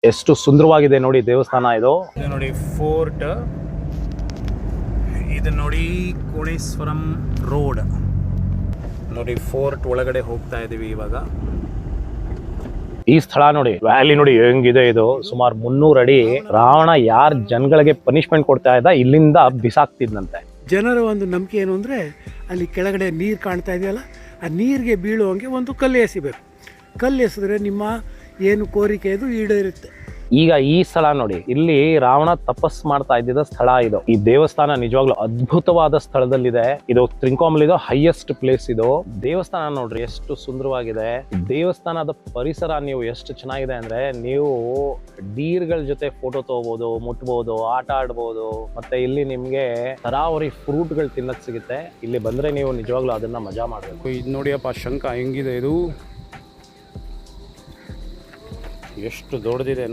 ಎಷ್ಟು ಸುಂದರವಾಗಿದೆ ನೋಡಿ ದೇವಸ್ಥಾನ ಇದು ನೋಡಿ ಫೋರ್ಟ್ ಇದು ನೋಡಿ ಕೋಣೇಶ್ವರಂ ರೋಡ್ ನೋಡಿ ಫೋರ್ಟ್ ಒಳಗಡೆ ಹೋಗ್ತಾ ಇದೀವಿ ಇವಾಗ ಈ ಸ್ಥಳ ನೋಡಿ ವ್ಯಾಲಿ ನೋಡಿ ಹೆಂಗಿದೆ ಇದು ಸುಮಾರು 300 ಅಡಿ ರಾವಣ ಯಾರ್ ಜನಗಳಿಗೆ ಪನಿಷ್ಮೆಂಟ್ ಕೊಡ್ತಾ ಇದ್ದ ಇಲ್ಲಿಂದ ಬಿಸಾಕ್ತಿದ್ನಂತೆ ಜನರ ಒಂದು ನಂಬಿಕೆ ಏನು ಅಂದರೆ ಅಲ್ಲಿ ಕೆಳಗಡೆ ನೀರು ಕಾಣ್ತಾ ಇದೆಯಲ್ಲ ಆ ನೀರಿಗೆ ಬೀಳುವಂಗೆ ಒಂದು ಕಲ್ಲು ಎಸಿಬೇಕು ಕಲ್ಲು ಎಸಿದ್ರೆ ನಿಮ್ಮ ಏನು ಕೋರಿಕೆ ಇದು ಈಡೇರುತ್ತೆ ಈಗ ಈ ಸ್ಥಳ ನೋಡಿ ಇಲ್ಲಿ ರಾವಣ ತಪಸ್ ಮಾಡ್ತಾ ಇದ್ದಿದ್ದ ಸ್ಥಳ ಇದು ಈ ದೇವಸ್ಥಾನ ನಿಜವಾಗ್ಲೂ ಅದ್ಭುತವಾದ ಸ್ಥಳದಲ್ಲಿದೆ ಇದು ತ್ರಿಂಕೋಮಲಿದು ಹೈಯೆಸ್ಟ್ ಪ್ಲೇಸ್ ಇದು ದೇವಸ್ಥಾನ ನೋಡ್ರಿ ಎಷ್ಟು ಸುಂದರವಾಗಿದೆ ದೇವಸ್ಥಾನದ ಪರಿಸರ ನೀವು ಎಷ್ಟು ಚೆನ್ನಾಗಿದೆ ಅಂದ್ರೆ ನೀವು ಡೀರ್ಗಳ ಜೊತೆ ಫೋಟೋ ತಗೋಬಹುದು ಮುಟ್ಬಹುದು ಆಟ ಆಡ್ಬೋದು ಮತ್ತೆ ಇಲ್ಲಿ ನಿಮ್ಗೆ ತರಾವರಿ ಫ್ರೂಟ್ಗಳು ತಿನ್ನಕ್ ಸಿಗುತ್ತೆ ಇಲ್ಲಿ ಬಂದ್ರೆ ನೀವು ನಿಜವಾಗ್ಲೂ ಅದನ್ನ ಮಜಾ ಮಾಡ್ಬೇಕು ಇದು ನೋಡಿಯಪ್ಪ ಶಂಖ ಹೆಂಗಿದೆ ಇದು ಎಷ್ಟು ದೊಡ್ಡದಿದೆ